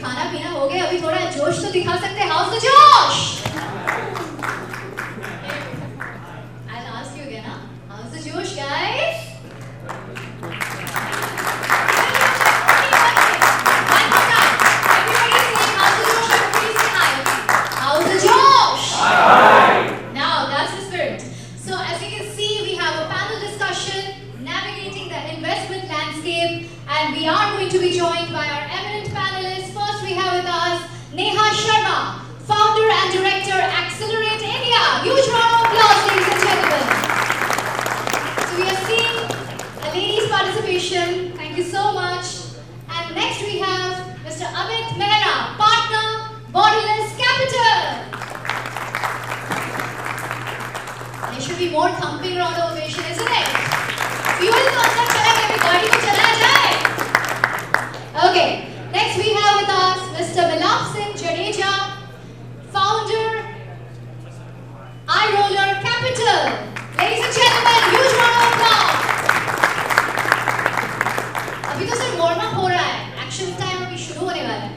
खाना पीना हो गया, अभी थोड़ा जोश तो दिखा सकते हैं. How's the जोश? I'll ask you again, huh? How's the जोश, guys? One more time. Everybody saying how's the जोश? Everybody say hi. How's the जोश? Hi. Now that's the spirit. So as you can see, we have a panel discussion navigating the investment landscape, and we are going to be joined by our eminent panelists. First, we have with us Neha Sharma, founder and director, Accelerate India. Huge round of applause, ladies and gentlemen. So we are seeing a ladies' participation. Thank you so much. And next we have Mr. Amit Mehra, partner, Bodiless Capital. There should be more thumping round of ovation, isn't it? Fuel तो अंदर चला गया, अभी गाड़ी को चलाया जाए. Okay. Next we have with us Mr. Milap Singh Jadeja, founder, iRoller Capital. Ladies and gentlemen, huge round of applause. अभी तो सिर्फ warm up हो रहा है, action time अभी शुरू होने वाला है.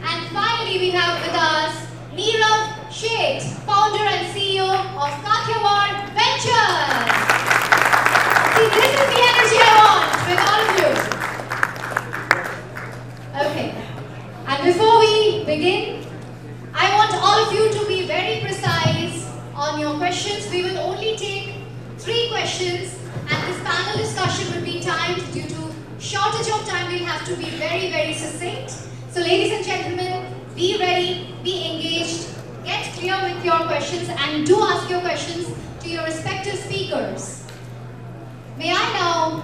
And finally we have with us Nirav Sheth, founder and CEO of Kathiawar Ventures. See, this is the energy I want with all of you. Okay. And before we begin, I want all of you to be very precise on your questions. We will only take 3 questions, and this panel discussion will be timed due to shortage of time. We'll have to be very, very succinct. So ladies and gentlemen, be ready, be engaged, get clear with your questions, and do ask your questions to your respective speakers. May I now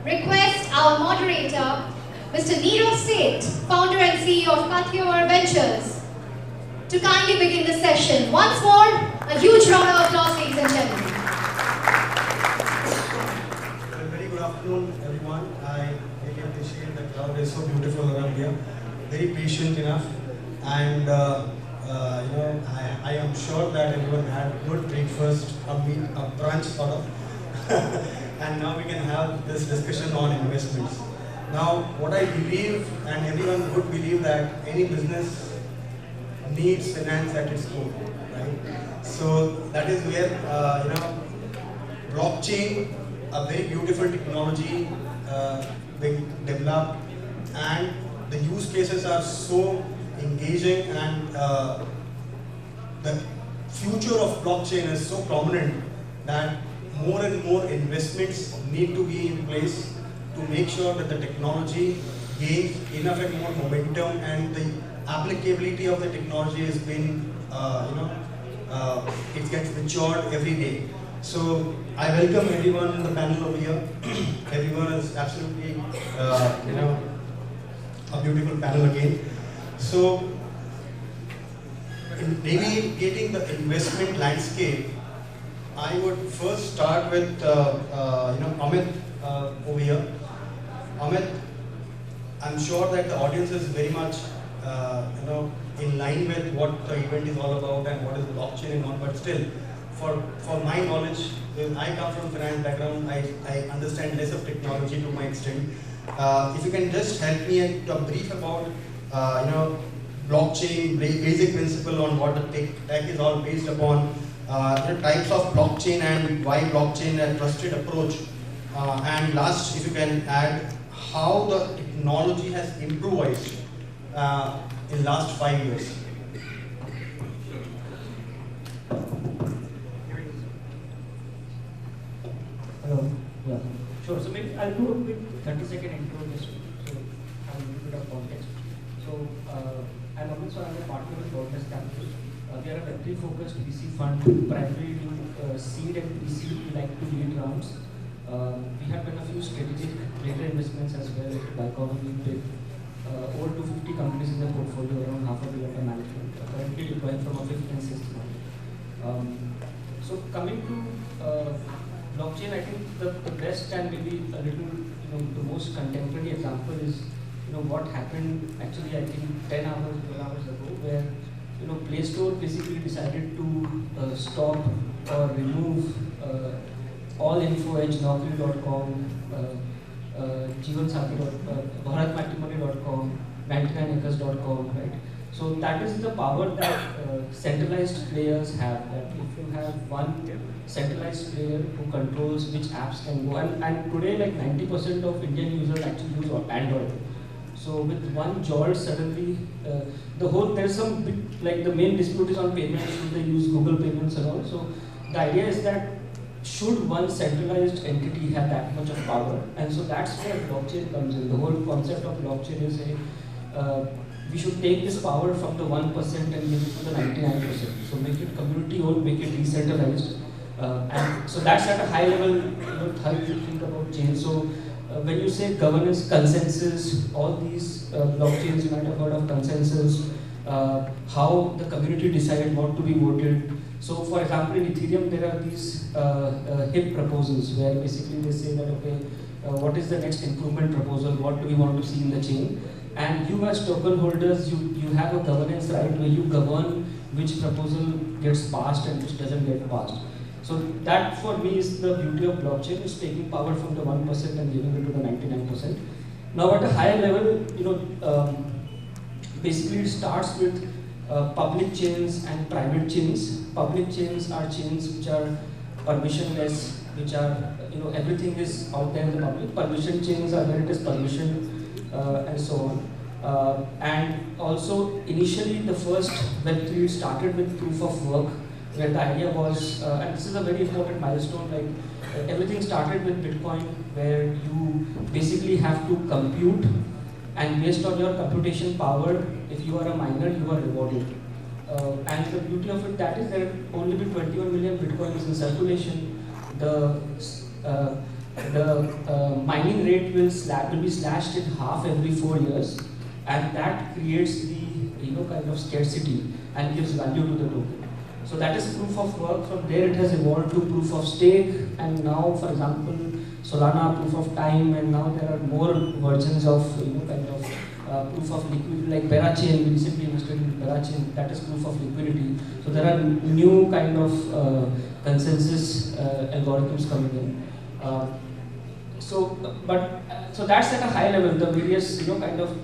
request our moderator, Mr. Nirav Sheth, founder and CEO of Kathiawar Ventures, to kindly begin the session. Once more, a huge round of applause, ladies and gentlemen. Well, very good afternoon, everyone. I really appreciate the crowd is so beautiful around here. Very patient enough, and I am sure that everyone had good breakfast, a brunch sort of, and now we can have this discussion on investments. Now, what I believe, and everyone would believe, that any business needs finance at its core, right? So that is where blockchain, a very beautiful technology, being developed, and the use cases are so engaging, and the future of blockchain is so prominent that more and more investments need to be in place to make sure that the technology gains enough and more momentum, and the applicability of the technology has been, it gets matured every day. So I welcome everyone in the panel over here. Everyone is absolutely, a beautiful panel again. So in navigating the investment landscape, I would first start with Amit over here. Amit, I'm sure that the audience is very much in line with what the event is all about and what is blockchain and all, but still, for my knowledge, I come from finance background, I understand less of technology to my extent. If you can just help me and a brief about blockchain, basic principle on what the tech is all based upon, the types of blockchain and why blockchain a trusted approach, and last, if you can add how the technology has improvised in last 5 years. Hello. Yeah. Sure. So maybe I'll do a quick 30-second intro just to have a little bit of context. So I'm Amit, so I'm a partner with Bodiless Capital. We are a Web3 focused VC fund, primarily do seed and VC, we like to lead rounds. We have done a few strategic later investments as well, like Biconomy with over 250 companies in the portfolio, around half a billion under management, currently deploying from a 5th and 6th month. So coming to blockchain, I think the best and maybe a little, the most contemporary example is, what happened actually, I think 10 hours, 12 hours ago, where, Play Store basically decided to stop or remove all info edge, Naukri.com, Jeevansathi.com, BharatMatrimony.com, 99acres.com, right? So that is the power that centralized players have. That if you have one centralized player who controls which apps can go, and today like 90% of Indian users actually use Android. So with one Jolt, suddenly there's some big, like the main dispute is on payments. Should they use Google payments and all? So the idea is that should one centralized entity have that much of power? And so that's where blockchain comes in. The whole concept of blockchain is we should take this power from the 1% and give it to the 99%. So make it community owned, make it decentralized. And so that's at a high level, how you think about change. So when you say governance, consensus, all these blockchains, you might have heard of consensus, how the community decided what to be voted. So for example, in Ethereum, there are these HIP proposals where basically they say that, okay, what is the next improvement proposal, what do we want to see in the chain? And you as token holders, you have a governance right where you govern which proposal gets passed and which doesn't get passed. So that for me is the beauty of blockchain, is taking power from the 1% and giving it to the 99%. Now at a higher level, basically it starts with public chains and private chains. Public chains are chains which are permissionless, which are, everything is out there in the public. Permission chains are where it is permission and so on. And also initially the first Web3 started with proof of work, where the idea was, and this is a very important milestone, like everything started with Bitcoin, where you basically have to compute, and based on your computation power, if you are a miner, you are rewarded. And the beauty of it, that is there only be 21 million Bitcoins in circulation. The mining rate will be slashed in half every 4 years, and that creates the kind of scarcity and gives value to the token. So that is proof of work. From there it has evolved to proof of stake, and now, for example, Solana proof of time, and now there are more versions of kind of proof of liquidity, like Parachain. We recently invested in Parachain. That is proof of liquidity. So there are new kind of consensus algorithms coming in. So that's at a high level, the various kind of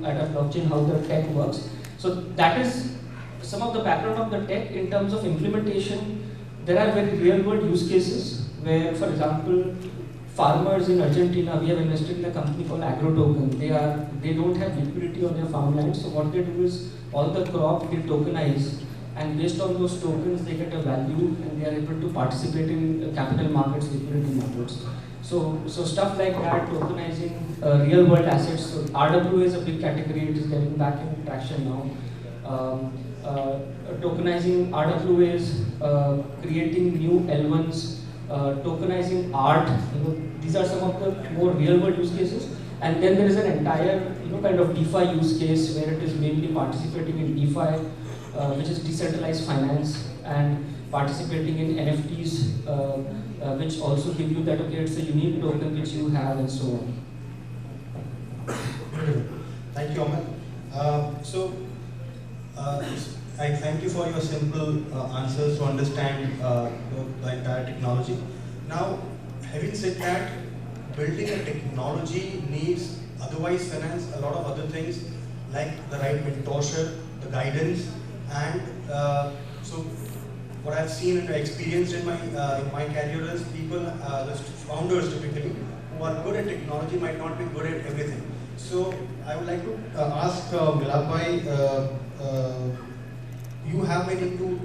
at a blockchain, how the tech works. So that is some of the background of the tech. In terms of implementation, there are very real world use cases where, for example, farmers in Argentina, we have invested in a company called AgroToken. They don't have liquidity on their farmland, so what they do is all the crop they tokenize, and based on those tokens they get a value, and they are able to participate in capital markets, liquidity markets. So stuff like that, tokenizing real world assets. So RWA is a big category, it is getting back in traction now. Tokenizing RWAs, creating new L1s, tokenizing art. These are some of the more real world use cases. And then there is an entire kind of DeFi use case where it is mainly participating in DeFi, which is decentralized finance, and participating in NFTs, which also give you that, okay, it's a unique token which you have, and so on. Thank you, Amit. I thank you for your simple answers to understand the entire technology. Now, having said that, building a technology needs otherwise finance a lot of other things, like the right mentorship, the guidance, and so what I've seen and experienced in my career is people, the founders typically, who are good at technology might not be good at everything. So I would like to ask Milad, you have been into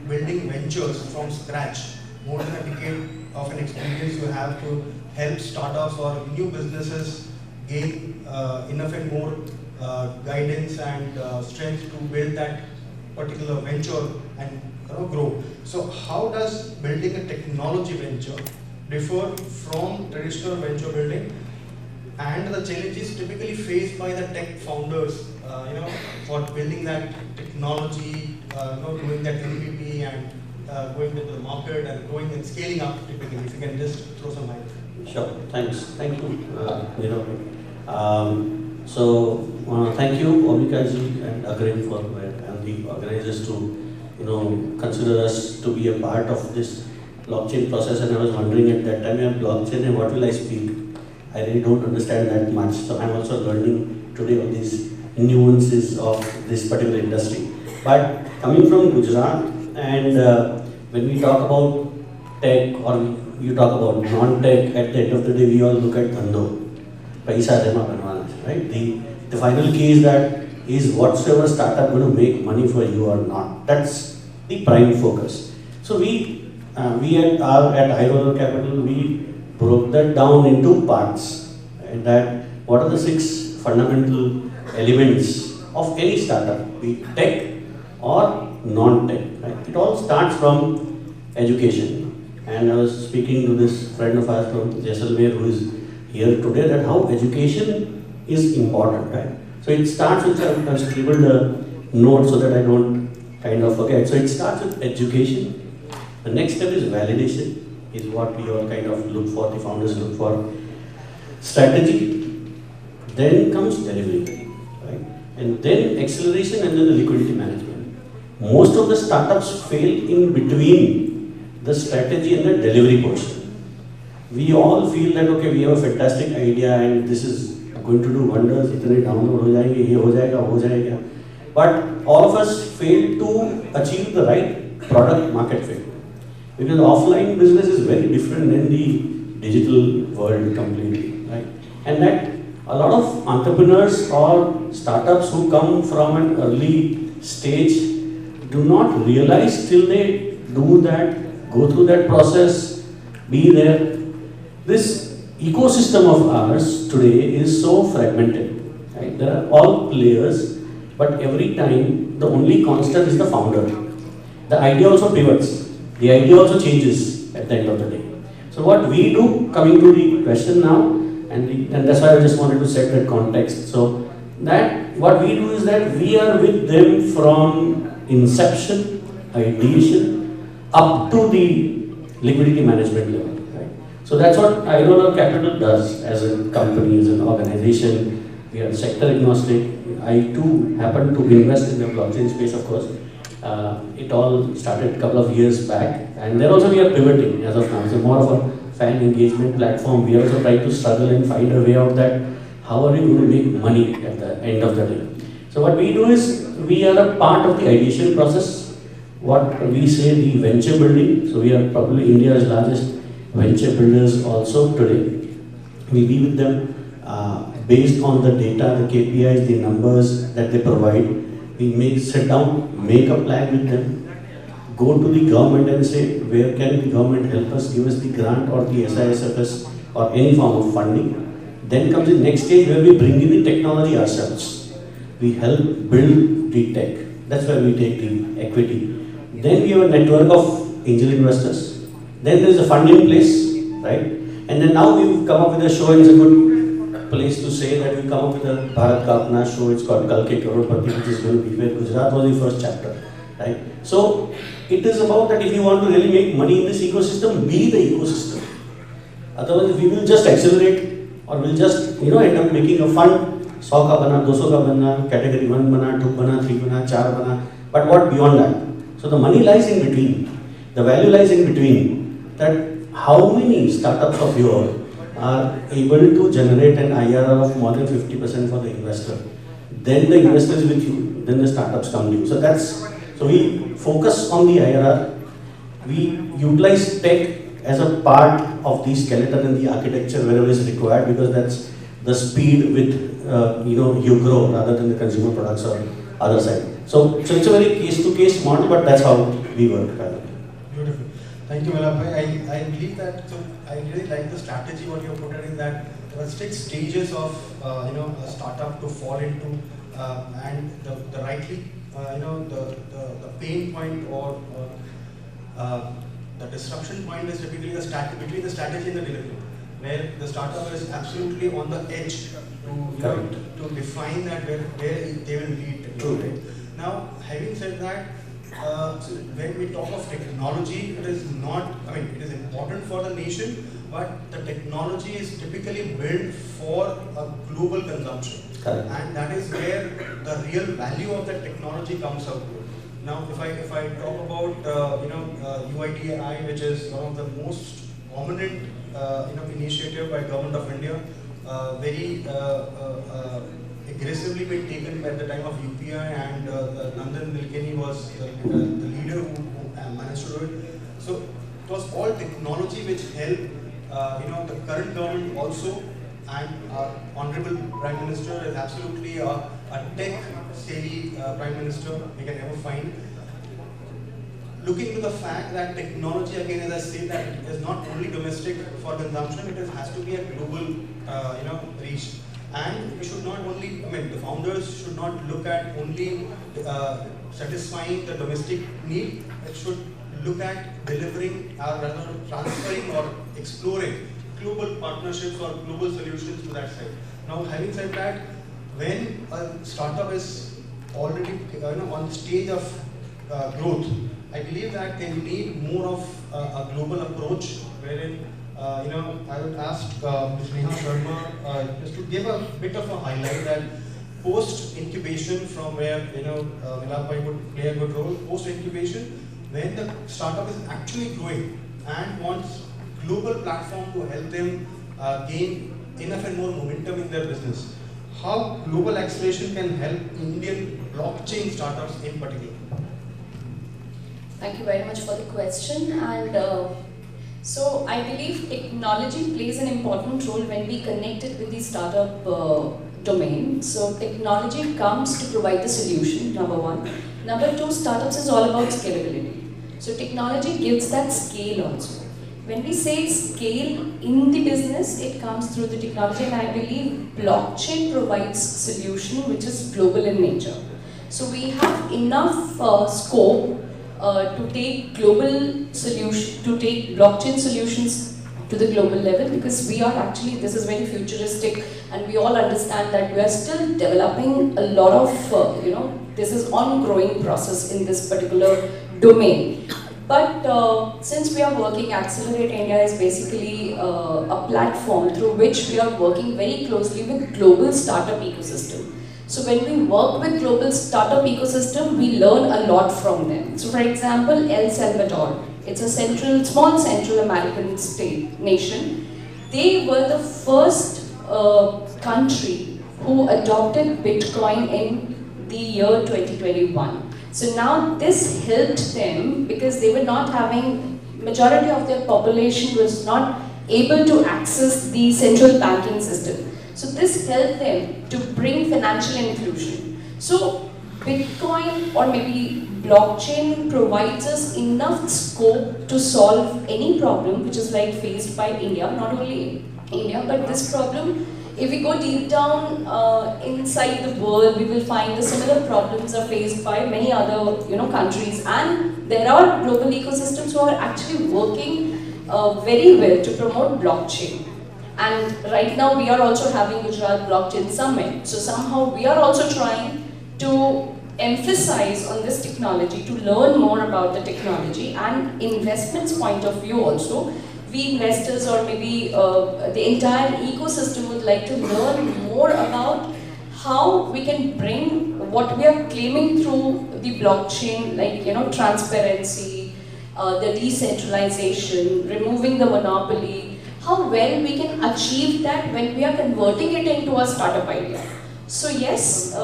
building ventures from scratch, more than a decade of an experience you have to help startups or new businesses gain enough and more guidance and strength to build that particular venture and grow. So how does building a technology venture differ from traditional venture building, and the challenges typically faced by the tech founders, for building that technology, doing that MVP and going into the market and growing and scaling up typically? If you can just throw some light. Sure, thanks. Thank you. Thank you, Omika ji and Agrin and the organizers to consider us to be a part of this blockchain process. And I was wondering at that time, blockchain and what will I speak? I really don't understand that much. So I'm also learning today on these nuances of this particular industry. But coming from Gujarat, and when we talk about tech or you talk about non-tech, at the end of the day, we all look at dhando, paisa jama banwana, right? The final key is that is whatsoever startup going to make money for you or not. That's the prime focus. So we at High Roller Capital, we broke that down into parts. Right? That what are the 6 fundamental elements of any startup, be it tech or non-tech. Right? It all starts from education. And I was speaking to this friend of ours from Jaisalmer who is here today, that how education is important. Right? So it starts with, I've scribbled a note so that I don't kind of forget. So it starts with education. The next step is validation, is what we all kind of look for, the founders look for. Strategy, then comes delivery, right? And then acceleration, and then the liquidity management. Most of the startups fail in between the strategy and the delivery portion. We all feel that, okay, we have a fantastic idea and this is going to do wonders, itne download ho jayenge, ye ho jayega. But all of us fail to achieve the right product market fit. Because offline business is very different than the digital world completely, right? And that a lot of entrepreneurs or startups who come from an early stage do not realize till they do that, go through that process, be there. This ecosystem of ours today is so fragmented, right? There are all players, but every time the only constant is the founder. The idea also pivots. The idea also changes at the end of the day. So what we do, coming to the question now, and that's why I just wanted to set that context. So that what we do is that we are with them from inception, ideation, up to the liquidity management level. Right? So that's what Irola Capital does as a company, as an organization. We are sector agnostic. I too happen to invest in the blockchain space, of course. It all started a couple of years back, and then also we are pivoting as of now. So more of a fan engagement platform. We are also trying to struggle and find a way out that how are we going to make money at the end of the day. So what we do is we are a part of the ideation process. What we say the venture building. So we are probably India's largest venture builders also today. We be with them based on the data, the KPIs, the numbers that they provide. We sit down, make a plan with them, go to the government and say, where can the government help us, give us the grant or the SISFS or any form of funding. Then comes the next stage where we bring in the technology ourselves. We help build the tech. That's where we take the equity. Then we have a network of angel investors. Then there is a fund in place, right? And then now we've come up with a show, and it's a good place to say that we come up with a Bharat Ka Apna show. It's called Kal Ke Crorepati, which is going to be where Gujarat was the first chapter, right? So it is about that if you want to really make money in this ecosystem, be the ecosystem. Otherwise, we will just accelerate or we'll just end up making a fund. 100 ka bana, 200 ka bana, category 1 bana, 2 bana, 3 bana, 4 bana. But what beyond that? So the money lies in between. The value lies in between. That how many startups of yours are able to generate an IRR of more than 50% for the investor. Then the investor is with you, then the startups come to you. So we focus on the IRR. We utilize tech as a part of the skeleton and the architecture wherever is required, because that's the speed with you grow rather than the consumer products or other side. So it's a very case-to-case model, but that's how we work. Beautiful. Thank you, Malabhai. I believe that, so I really like the strategy what you have put in that there are 6 stages of a startup to fall into, and the rightly the pain point or the disruption point is typically between the strategy and the delivery, where the startup is absolutely on the edge to define that where they will lead. Right? Now, having said that, when we talk of technology, it is not, it is important for the nation, but the technology is typically built for a global consumption. Correct. And that is where the real value of the technology comes out to. Now, if I talk about UIDAI, which is one of the most prominent initiative by Government of India, very aggressively been taken at the time of UPI, and Nandan Nilekani was the leader who managed to do it. So it was all technology which helped the current government also, and our Honorable Prime Minister is absolutely a tech-savvy Prime Minister we can ever find. Looking to the fact that technology, again, as I say, that is not only domestic for consumption, it has to be a global, reach. And we should not only, the founders should not look at only satisfying the domestic need. It should look at delivering, or rather transferring or exploring global partnerships or global solutions to that side. Now, having said that, when a startup is already on the stage of growth, I believe that they need more of a global approach, wherein I would ask Ms. Neha Sharma just to give a bit of a highlight that post incubation, from where Milabhai would play a good role. Post incubation, when the startup is actually growing and wants global platform to help them gain enough and more momentum in their business, how global acceleration can help Indian blockchain startups in particular? Thank you very much for the question. And so I believe technology plays an important role when we connect it with the startup domain. So technology comes to provide the solution, number one. Number two, startups is all about scalability. So technology gives that scale also. When we say scale in the business, it comes through the technology, and I believe blockchain provides solution which is global in nature. So we have enough scope to take global solution, to take blockchain solutions to the global level, because we are actually, this is very futuristic, and we all understand that we are still developing a lot of, this is ongoing process in this particular domain. But since we are working, Accelerate India is basically a platform through which we are working very closely with global startup ecosystem. So when we work with global startup ecosystem, we learn a lot from them. So for example, El Salvador, it's a small Central American nation. They were the first country who adopted Bitcoin in the year 2021. So now this helped them because they were not having, majority of their population was not able to access the central banking system. So this helped them to bring financial inclusion. So Bitcoin or maybe blockchain provides us enough scope to solve any problem which is like faced by India, not only India, but this problem, if we go deep down inside the world, we will find the similar problems are faced by many other countries, and there are global ecosystems who are actually working very well to promote blockchain. And right now we are also having Gujarat Blockchain Summit. So somehow we are also trying to emphasize on this technology, to learn more about the technology, and investments point of view also. We investors or maybe the entire ecosystem would like to learn more about how we can bring what we are claiming through the blockchain, like transparency, the decentralization, removing the monopoly, how well we can achieve that when we are converting it into a startup idea. So yes,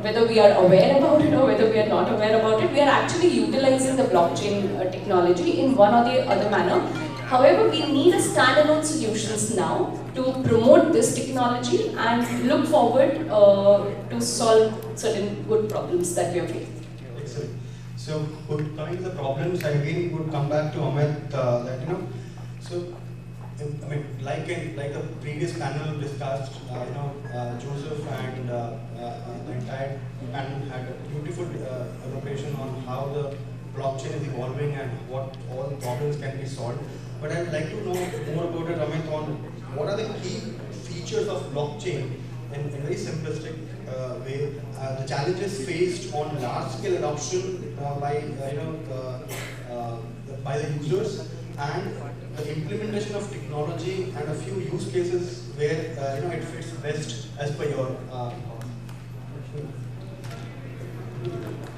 whether we are aware about it or whether we are not aware about it, we are actually utilizing the blockchain technology in one or the other manner. However, we need a standalone solutions now to promote this technology and look forward to solve certain good problems that we are facing. Excellent. So, coming to the problems, I again would come back to Amit, like the previous panel discussed, Joseph and the entire panel had a beautiful elaboration on how the blockchain is evolving and what all the problems can be solved. But I would like to know more about it, Amit, on what are the key features of blockchain in a very simplistic way, the challenges faced on large-scale adoption by the users, and the implementation of technology, and a few use cases where it fits best as per your.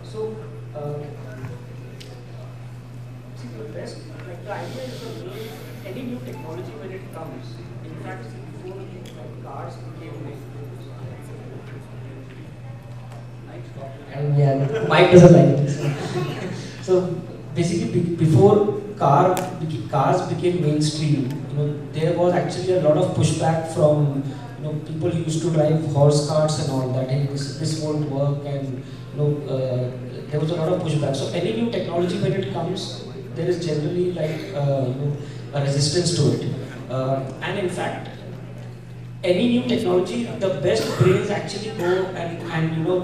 So, see, the best, the idea is to make any new technology when it comes. In fact, see, before cars came in, Mike doesn't like it. So basically, before cars became mainstream, there was actually a lot of pushback from people who used to drive horse carts and all that. Hey, this won't work, and there was a lot of pushback. So any new technology when it comes, there is generally like a resistance to it. And in fact, any new technology, the best brains actually go and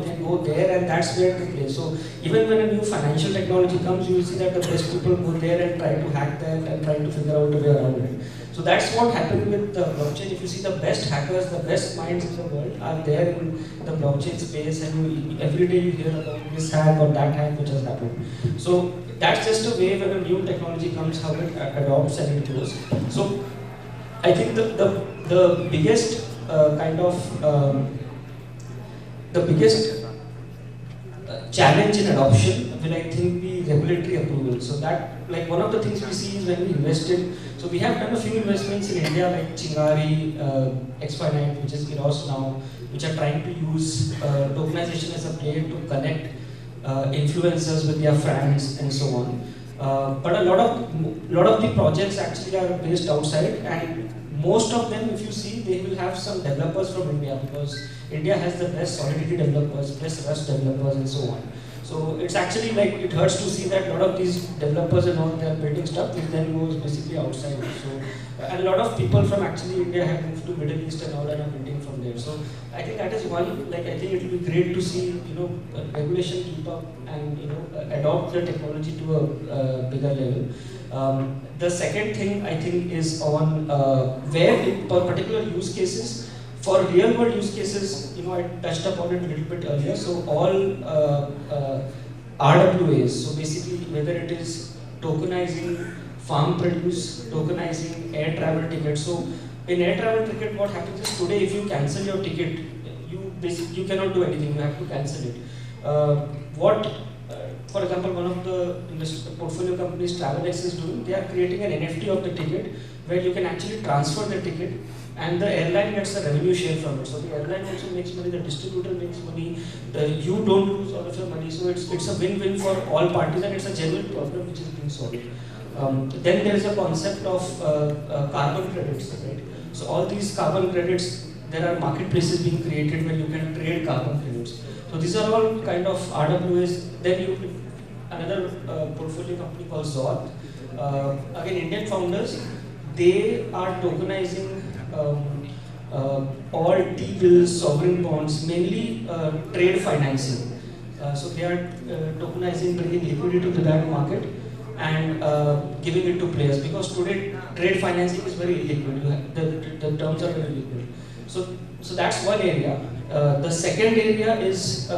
they go there, and that's where they play. So even when a new financial technology comes, you will see that the best people go there and try to hack that and try to figure out a way around it. So that's what happened with the blockchain. If you see the best hackers, the best minds in the world are there in the blockchain space, and every day you hear about this hack or that hack which has happened. So that's just a way when a new technology comes, how it adopts and it goes. So I think the biggest the biggest challenge in adoption will, I think, be regulatory approval. So that, like, one of the things we see is when we invest in, so we have done a few investments in India like Chingari, X-Finite, which is Eros now, which are trying to use tokenization as a way to connect influencers with their fans and so on. But a lot of the projects actually are based outside, and most of them, if you see, they will have some developers from India, because India has the best Solidity developers, best Rust developers, and so on. So it's actually like, it hurts to see that a lot of these developers and all, they are building stuff which then goes basically outside. So and a lot of people from actually India have moved to Middle East and all, and are building from there. So I think that is one, like, I think it will be great to see, regulation keep up and, adopt the technology to a bigger level. The second thing I think is on where for particular use cases, for real world use cases, I touched upon it a little bit earlier. So all RWAs, so basically whether it is tokenizing farm produce, tokenizing air travel tickets. So in air travel ticket, what happens is today if you cancel your ticket, you cannot do anything, you have to cancel it. For example, one of the portfolio companies, TravelX, is doing, they are creating an NFT of the ticket where you can actually transfer the ticket and the airline gets a revenue share from it. So the airline also makes money, the distributor makes money, you don't lose all of your money. So it's a win-win for all parties, and it's a genuine problem which is being solved. Then there is a concept of carbon credits, right? So all these carbon credits, there are marketplaces being created where you can trade carbon credits. So these are all kind of RWAs. Then another portfolio company called Zort. Again, Indian founders, they are tokenizing all T-bills, sovereign bonds, mainly trade financing. So they are tokenizing, bringing liquidity to that market and giving it to players, because today trade financing is very illiquid. The terms are very liquid. So that's one area. The second area is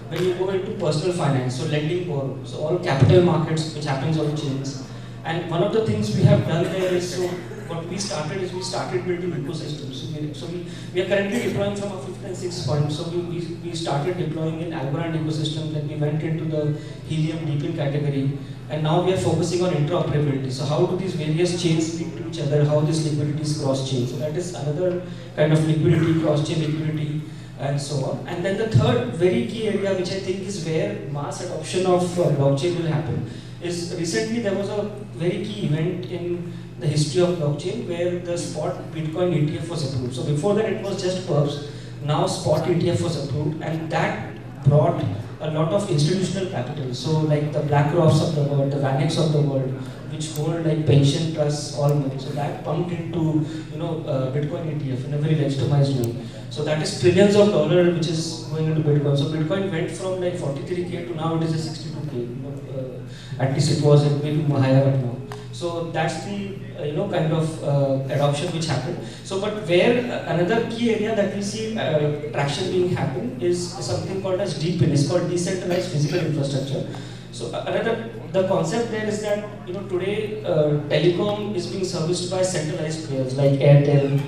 when you go into personal finance, so lending, borrow, so all capital markets which happens on chains. And one of the things we have done there is, so what we started is we started building ecosystems. So we are currently deploying from our 5th and 6th point. So we started deploying in Algorand ecosystem, then we went into the Helium DeepIn category, and now we are focusing on interoperability. So how do these various chains speak to each other, how this liquidity is cross-chain. So that is another kind of liquidity, cross-chain liquidity, and so on. And then the third very key area, which I think is where mass adoption of blockchain will happen, is recently there was a very key event in the history of blockchain where the spot Bitcoin ETF was approved. So before that it was just perps, now spot ETF was approved, and that brought a lot of institutional capital. So like the BlackRocks of the world, the Vanex of the world, which hold like pension trusts, all money. So that pumped into Bitcoin ETF in a very legitimized way. So that is trillions of dollars which is going into Bitcoin. So Bitcoin went from like 43K to now it is a 62K. At least it was maybe higher up now. So that's the kind of adoption which happened. So but where another key area that we see traction being happen is something called as DeepIn. It's called decentralized physical infrastructure. So the concept there is that today telecom is being serviced by centralized players like Airtel,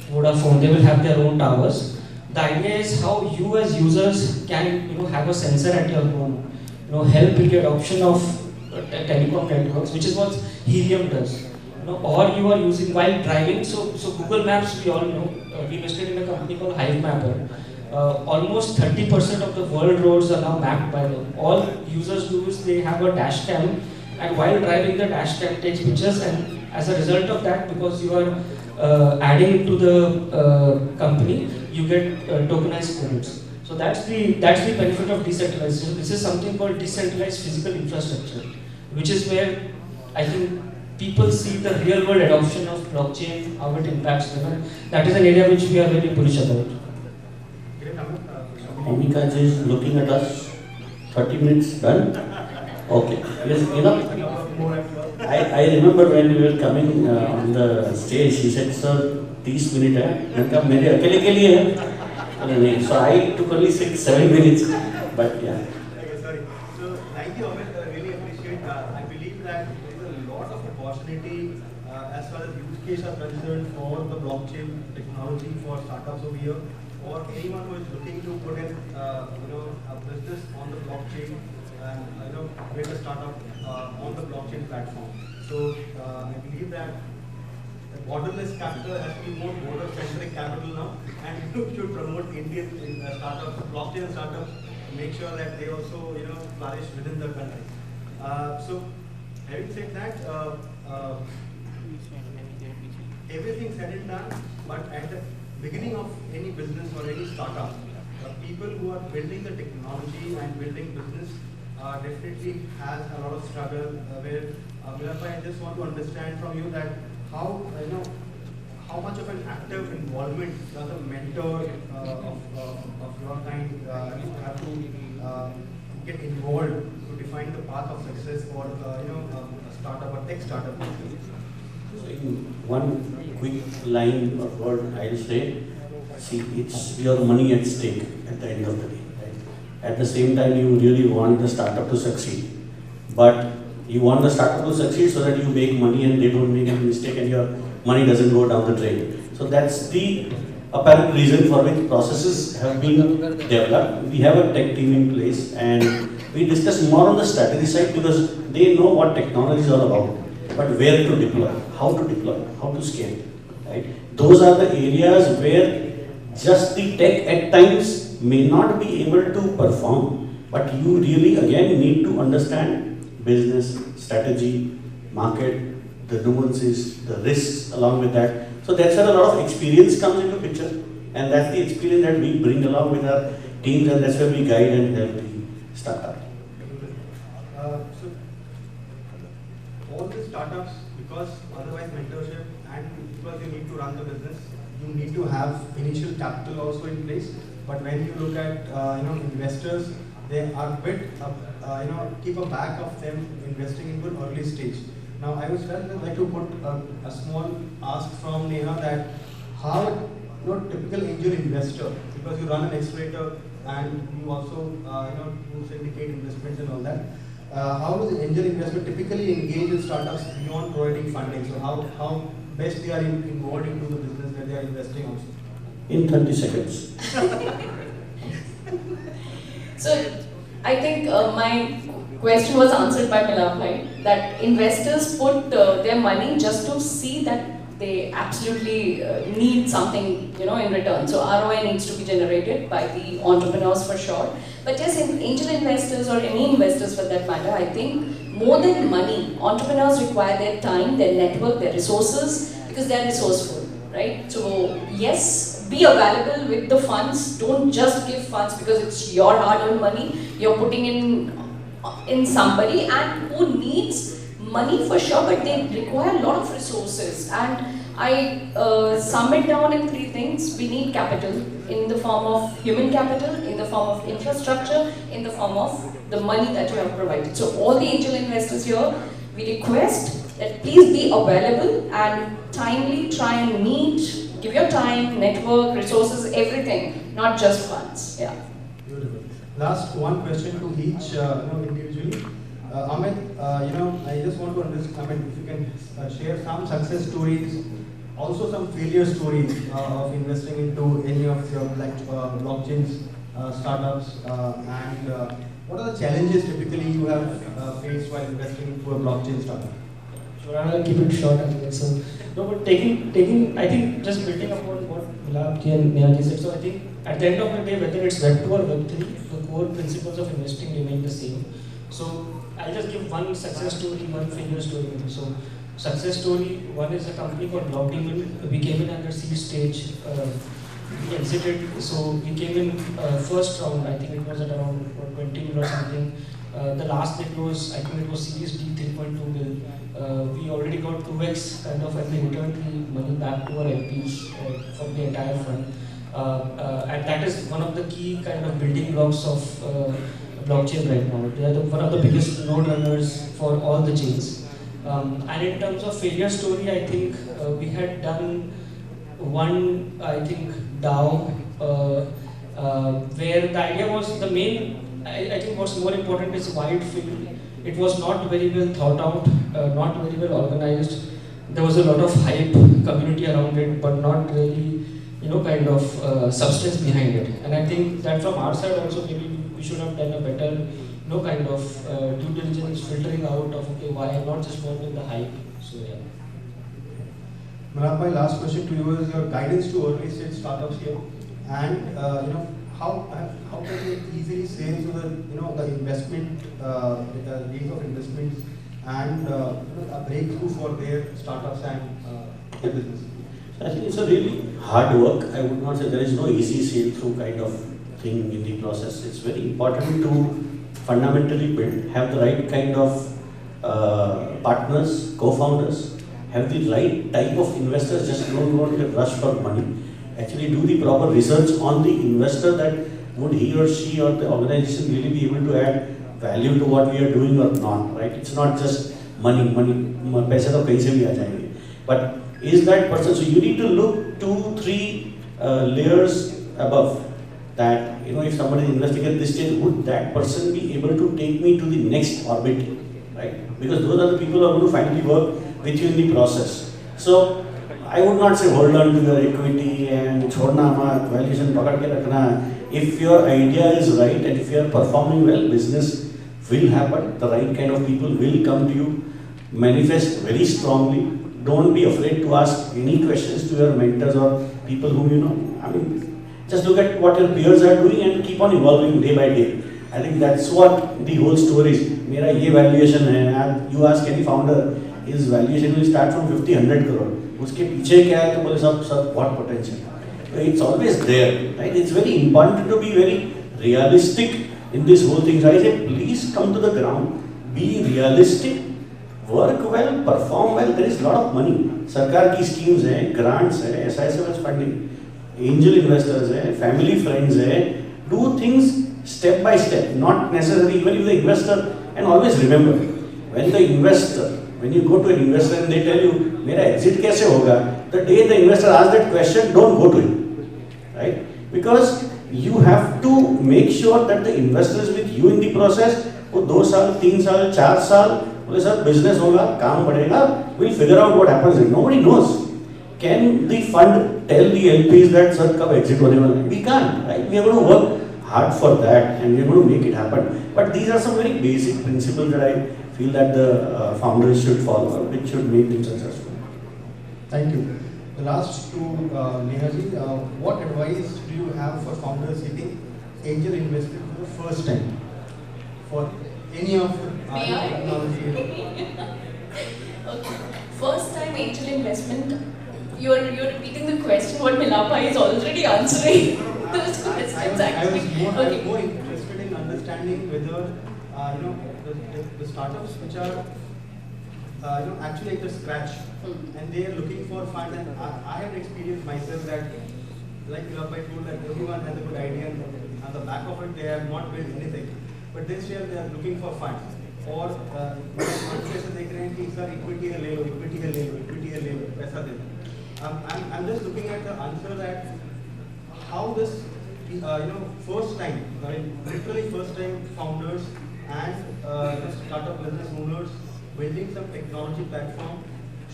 Vodafone. They will have their own towers. The idea is how you as users can have a sensor at your home, help in the adoption of telecom networks, which is what Helium does. Or you are using while driving. So Google Maps, we all know, we invested in a company called Hive Mapper. almost 30% of the world roads are now mapped by them. All users do is they have a dash cam, and while driving the dash cam takes pictures, and as a result of that, because you are adding to the company, you get tokenized credits. So that's the benefit of decentralization. This is something called decentralized physical infrastructure, which is where I think people see the real world adoption of blockchain, how it impacts them, and that is an area which we are very bullish about. Amika ji is looking at us. 30 minutes done? Okay. Yes, I remember when we were coming on the stage, she said, sir, 30 minutes hai. मैंने कहा मेरे अकेले के लिए है. So I took only 6-7 minutes. But yeah. Okay, sorry. So thank you, Amit. I really appreciate. I believe that there is a lot of opportunity as far as use case are concerned for the blockchain technology for startups over here, or anyone who is looking to put in a business on the blockchain and create a startup on the blockchain platform. So I believe that the borderless capital has to be more border-centric capital now, and you should promote Indian startups, blockchain startups, make sure that they also flourish within the country. So having said that, everything said and done, but at the beginning of any business or any startup, people who are building the technology and building business definitely has a lot of struggle. Where Milabhai, I just want to understand from you that how much of an active involvement does a mentor of your kind have to get involved to define the path of success for a startup, a tech startup? So in one quick line or word, I'll say, see, it's your money at stake at the end of the day. Right? At the same time, you really want the startup to succeed, but you want the startup to succeed so that you make money and they don't make a mistake and your money doesn't go down the drain. So that's the apparent reason for which processes have been developed. We have a tech team in place and we discuss more on the strategy side because they know what technology is all about, but where to deploy, how to scale. Right? Those are the areas where just the tech at times may not be able to perform, but you really again need to understand business, strategy, market, the nuances, the risks along with that. So that's where a lot of experience comes into picture, and that's the experience that we bring along with our teams, and that's where we guide and help the startup. So all the startups, because otherwise mentorship and because you need to run the business, you need to have initial capital also in place. But when you look at investors, they are a bit keep a back of them investing into an early stage. Now I would like to put a small ask from Neha that how typical angel investor, because you run an accelerator and you also do syndicate investments and all that. How does the angel investor typically engage with startups beyond providing funding? So how best they are involved into the business where they are investing also? In 30 seconds. So I think my question was answered by Milabhai, that investors put their money just to see that they absolutely need something in return. So ROI needs to be generated by the entrepreneurs for sure. But yes, angel investors or any investors for that matter, I think more than money, entrepreneurs require their time, their network, their resources, because they are resourceful, right? So yes, be available with the funds. Don't just give funds because it's your hard-earned money. You're putting in somebody and who needs money for sure, but they require a lot of resources. And I sum it down in 3 things. We need capital in the form of human capital, in the form of infrastructure, in the form of the money that you have provided. So all the angel investors here, we request that please be available and timely try and meet, give your time, network, resources, everything, not just funds. Yeah. Beautiful. Last one question to each individually. Amit, I just want to understand, if you can share some success stories, also some failure stories of investing into any of your blockchain startups, and what are the challenges typically you have faced while investing into a blockchain startup? Sure, I'll keep it short as well. So, no, but taking, I think just building upon what Milabhai and Neha said. So I think at the end of the day, whether it's Web 2 or Web 3, the core principles of investing remain the same. So I'll just give one success story, one failure story. So success story, one is a company called Blockdemon. We came in under seed stage. We exited, so we came in first round, I think it was at around 20 mil or something. The last they closed, I think it was Series D 3.2 mil. We already got 2x kind of, and we returned the money back to our LPs from the entire fund. And that is one of the key kind of building blocks of blockchain right now. They are one of the biggest node runners for all the chains. And in terms of failure story, I think we had done one, I think, DAO, where the idea was the main, I think what's more important is wide field. It was not very well thought out, not very well organized. There was a lot of hype community around it, but not really, kind of substance behind it. And I think that from our side also, maybe we should have done a better, kind of due diligence filtering out of, okay, why not just work with the hype. So yeah. Manap, my last question to you is your guidance to early stage startups here, and how can you easily say to the investment range of investments and a breakthrough for their startups and their business? I think it's a really hard work. I would not say there is no easy sail through kind of thing in the process. It's very important to fundamentally build, have the right kind of partners, co-founders, have the right type of investors. Just don't want to rush for money. Actually do the proper research on the investor, that would he or she or the organization really be able to add value to what we are doing or not, right? It's not just money, paise to kahin se bhi aa jayenge. But is that person, so you need to look 2-3 layers above that, if somebody is investing at this stage, would that person be able to take me to the next orbit, right? Because those are the people who are going to finally work with you in the process. So I would not say hold on to your equity and chhodna mat, valuation pakad ke rakhna. If your idea is right and if you are performing well, business will happen. The right kind of people will come to you. Manifest very strongly. Don't be afraid to ask any questions to your mentors or people whom you know. I mean, just look at what your peers are doing and keep on evolving day by day. I think that's what the whole story is. Mera ye valuation hai. You ask any founder, his valuation will start from 50-100 crore. Uske piche kya hai to bole sab what potential. It's always there, right? It's very important to be very realistic in this whole thing. So I say, please come to the ground, be realistic, work well, perform well. There is a lot of money. Sarkar ki schemes hai, grants hai, SISMS funding, angel investors hai, family friends hai. Do things step by step, not necessarily even if the investor. And always remember, when the investor, when you go to an investor and they tell you, mera exit kaise hoga, the day the investor asks that question, don't go to him, right? Because you have to make sure that the investor is with you in the process. वो 2 साल, 3 साल, 4 साल, बोले sir business होगा, काम बढ़ेगा, we'll figure out what happens. Nobody knows. Can the fund tell the LPs that sir कब exit होने वाला है? We can't, right? We are going to work hard for that and we are going to make it happen. But these are some very basic principles that I feel that the founders should follow, which should make them successful. Thank you. The last two, Nehaji, what advice do you have for founders hitting angel investment for the first time? For any of the technology? Okay. First time angel investment, you're repeating the question what Milapa is already answering. Those questions actually. I was more interested in understanding whether the startups which are actually at the scratch and they are looking for fund, and I have experienced myself that, like Milapa told, that everyone has a good idea and on the back of it they have not built anything, but this year they are looking for funds. और कैसे देख रहे हैं कि sir equity है ले लो, equity है ले लो, इक्विटी है ले लो, पैसा दे दो. I'm just looking at the answer that how this first time, literally first time founders and the startup business owners building some technology platform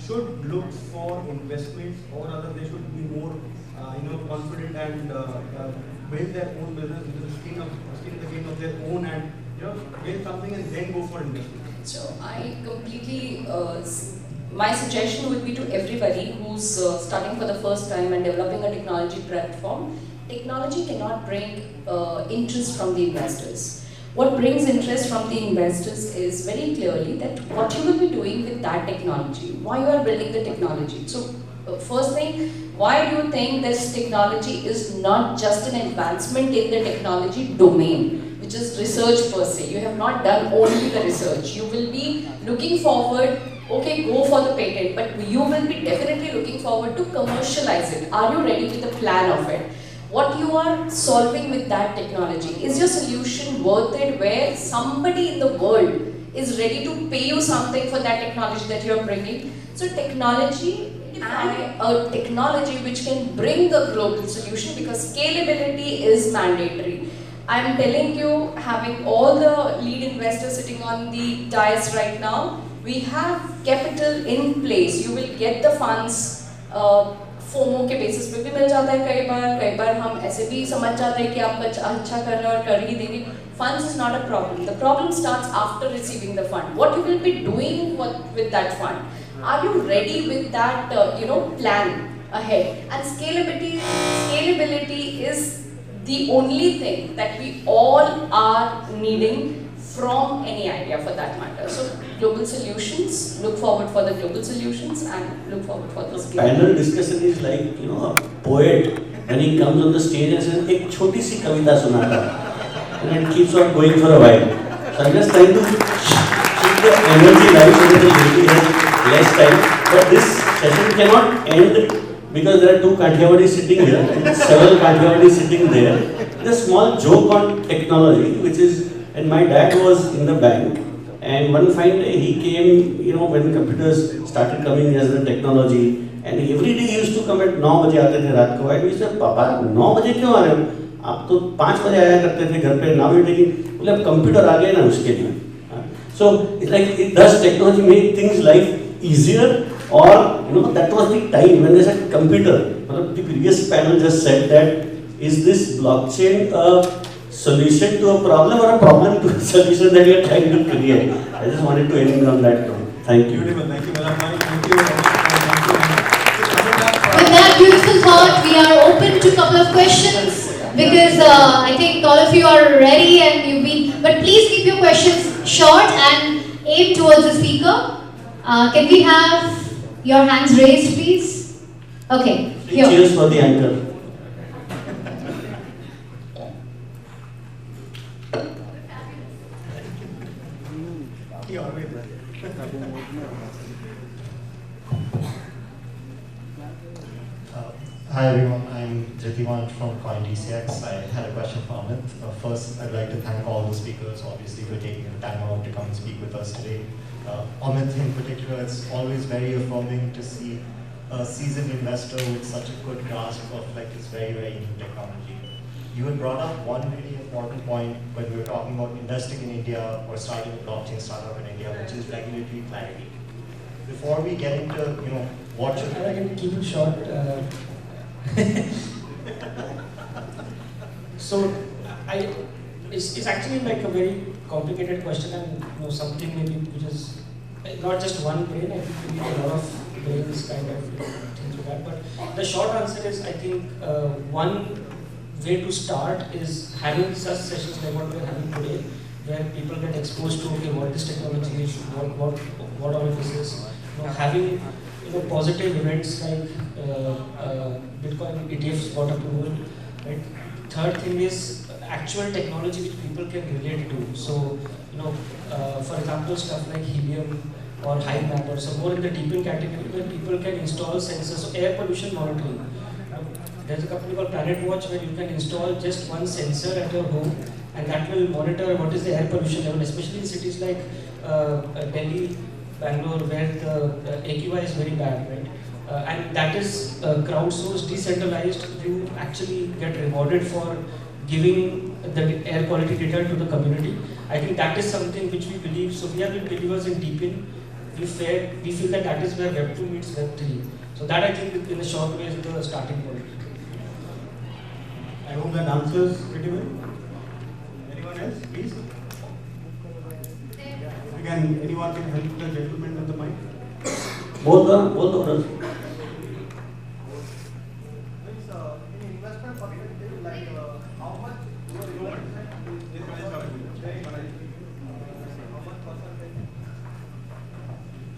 should look for investments, or rather they should be more confident and build their own business with the skin in the game of their own, and build something and then go for investment. So I completely my suggestion would be to everybody who's starting for the first time and developing a technology platform, technology cannot bring interest from the investors. What brings interest from the investors is very clearly that what you will be doing with that technology, why you are building the technology. So first thing, why do you think this technology is not just an advancement in the technology domain, which is research per se. You have not done only the research. You will be looking forward, okay, go for the patent, but you will be definitely looking forward to commercialize it. Are you ready with the plan of it? What you are solving with that technology, is your solution worth it, where somebody in the world is ready to pay you something for that technology that you are bringing? So technology and a technology which can bring the global solution, because scalability is mandatory. I am telling you, having all the lead investors sitting on the dais right now, we have capital in place. You will get the funds. FOMO के basis पे भी मिल जाता है कई बार हम ऐसे भी समझ जाते हैं कि आप अच्छा कर रहे हो और कर ही देंगे. Funds is not a problem. The problem starts after receiving the fund. What you will be doing with that fund? Are you ready with that plan ahead? And scalability is the only thing that we all are needing from any idea for that matter. So global solutions, look forward for the global solutions and look forward for the scale. Panel discussion is like, a poet when he comes on the stage and says, एक छोटी सी कविता सुनाता, and it keeps on going for a while. So I'm just trying to keep the energy live so that the lady has less time. But this session cannot end because there are two Kathiawadi sitting here, several Kathiawadi sitting there. There's a small joke on technology, which is, and my dad was in the bank, and one fine day he came, when computers started coming as the technology, and every day he used to come at 9 बजे आते थे रात को. I said, पापा 9 बजे क्यों आ रहे हो? आप तो 5 बजे आया करते थे घर पे. Now you're taking, बोले अब कंप्यूटर आ गए ना उसके लिए. So it's like, does technology make things life easier, or that was the time when they said computer. The previous panel just said that, is this blockchain a solution to a problem or a problem to a solution that we are trying to create? I just wanted to end on that note. Thank you. Beautiful. Thank you, Malabhai. Thank you. With that beautiful thought, we are open to a couple of questions, because I think all of you are ready and you've been. But please keep your questions short and aim towards the speaker. Can we have your hands raised, please? Okay. Here. Cheers for the anchor. Hi everyone, I'm Jyativan from CoinDCX. I had a question for Amit. First, I'd like to thank all the speakers, obviously, for taking the time out to come and speak with us today. Amit in particular, it's always very affirming to see a seasoned investor with such a good grasp of this very, very new technology. You had brought up one really important point when we were talking about investing in India or starting a blockchain startup in India, which is regulatory clarity. Before we get into, what should... I can keep it short. So, it's actually like a very complicated question, and something maybe which is not just one brain. I think we need a lot of brains kind of think through that. But the short answer is, I think one way to start is having such sessions like what we're having today, where people get exposed to what this technology is, what all of this is. Having positive events like Bitcoin ETFs got approval. Right? Third thing is actual technology which people can relate to. So for example, stuff like helium or HiMap, or some more in the deepen category where people can install sensors. So air pollution monitoring. There's a company called Planet Watch where you can install just one sensor at your home, and that will monitor what is the air pollution level, especially in cities like Delhi, Bangalore, where the AQI is very bad, right? And that is crowdsourced, decentralized. You actually get rewarded for giving the air quality data to the community. I think that is something which we believe. So we have been believers in deepen. We feel that is where Web 2 meets Web 3. So that, I think, in a short way, is the starting point. I hope that answers pretty well. Anyone else, please? Anyone can help the gentleman with the mic? both the brothers.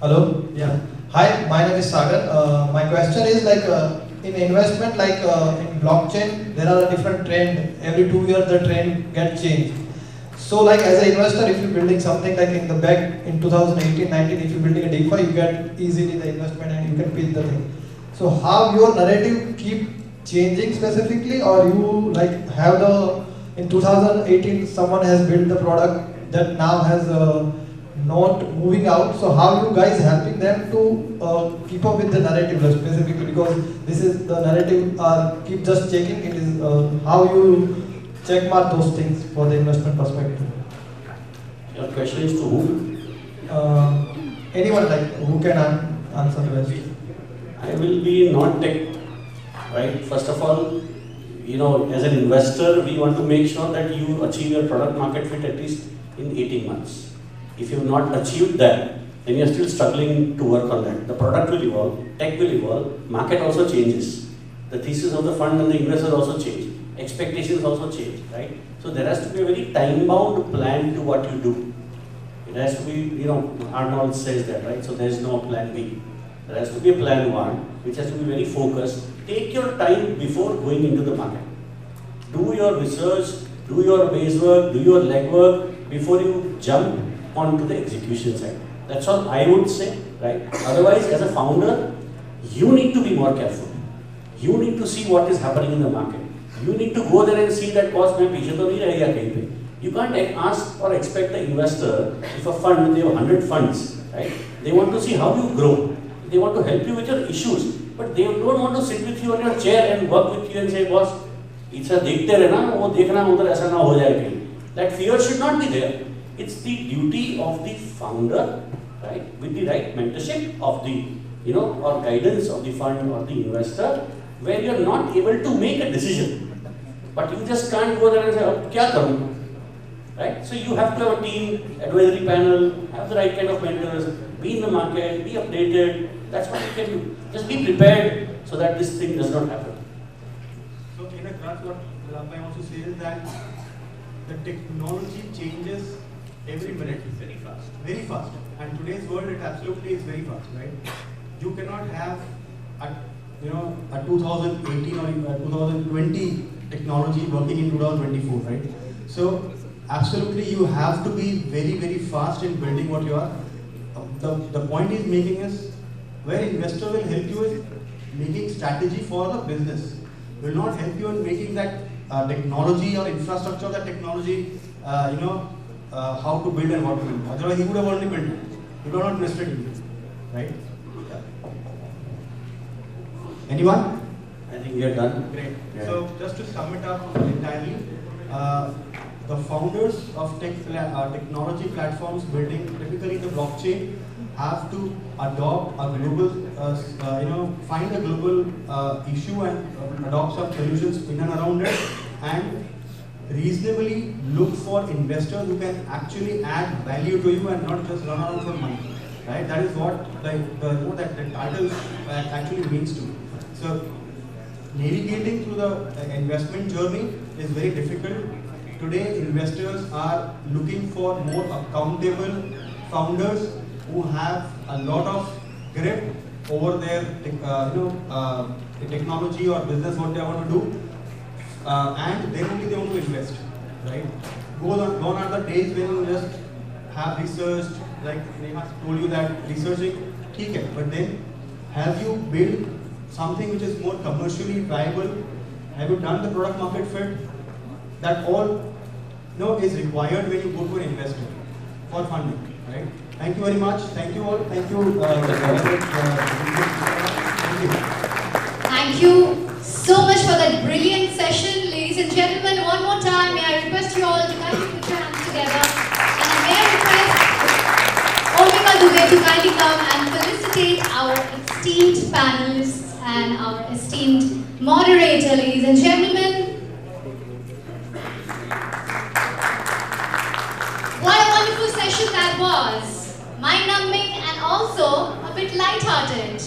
Hello. Yeah. Hi, my name is Sagar. My question is like in investment, like in blockchain, there are a different trend. Every 2 years, the trend gets changed. So, like as an investor, if you're building something like in the back in 2018-19, if you're building a DeFi, you get easily the investment and you can pitch the thing. So, how your narrative keep changing specifically, or you like have the in 2018 someone has built the product that now has not moving out. So how you guys helping them to keep up with the narrative specifically, because this is the narrative keep just checking. It is how you check mark those things for the investment perspective. Your question is to whom? Anyone like who can answer the question. I will be not tech, right? First of all, as an investor, we want to make sure that you achieve your product market fit at least in 18 months. If you have not achieved that, then you are still struggling to work on that. The product will evolve, tech will evolve, market also changes. The thesis of the fund and the investors also change. Expectations also change, right? So there has to be a very time-bound plan to what you do. It has to be, Arnold says that, right? So there is no plan B. There has to be a plan one, which has to be very focused. Take your time before going into the market. Do your research, do your base work, do your legwork before you jump onto the execution side. That's all I would say, right? Otherwise, as a founder, you need to be more careful. You need to see what is happening in the market. You need to go there and see that cost mein piche to nahi rahega kahin pe. You can't ask or expect the investor, if a fund, they have 100 funds, right? They want to see how you grow. They want to help you with your issues, but they don't want to sit with you on your chair and work with you and say, boss, itsa dekhte rehna, wo dekhna udhar aisa na ho jaye kahin. That fear should not be there. It's the duty of the founder, right, with the right mentorship of the, or guidance of the fund or the investor, where you're not able to make a decision. But you just can't go there and say, oh, kya karu? Right? So you have to have a team, advisory panel, have the right kind of mentors, be in the market, be updated. That's what you can do. Just be prepared so that this thing does not happen. So in a crux, what I want to say is that the technology changes every minute. Very fast. Very fast. And today's world, it absolutely is very fast, right? You cannot have a 2018 or 2020 technology working in 2024, right? So absolutely, you have to be very, very fast in building what you are. The point is making is where investor will help you is making strategy for the business. Will not help you in making that technology or infrastructure of that technology, how to build and what to build. Otherwise, he would have already built it. You would have not invested in it, right? Yeah. Anyone? I think we are done. Great. Yeah. So just to sum it up entirely, the founders of technology platforms building typically the blockchain have to adopt a global, find a global issue and adopt some solutions in and around it, and reasonably look for investors who can actually add value to you and not just run around for money. Right? That is what that the title actually means to. So navigating through the investment journey is very difficult. Today, investors are looking for more accountable founders who have a lot of grip over their technology or business, what they want to do, and then only they want to invest. Right? Gone are the days when you just have researched, like Neha told you that researching, okay, but then have you built something which is more commercially viable? Have you done the product market fit? That all is required when you go to an investor for funding, right? Thank you very much. Thank you all. Thank you. Thank you. Thank you so much for that brilliant session, ladies and gentlemen. One more time, may I request you all to kindly put your hands together, and may I request Omika Dubey to kindly come and felicitate our esteemed panelists and our esteemed moderator, ladies and gentlemen. What a wonderful session that was. Mind-numbing and also a bit light-hearted.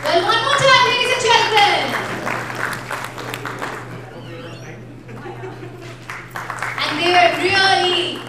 Well, one more time, ladies and gentlemen. And they were really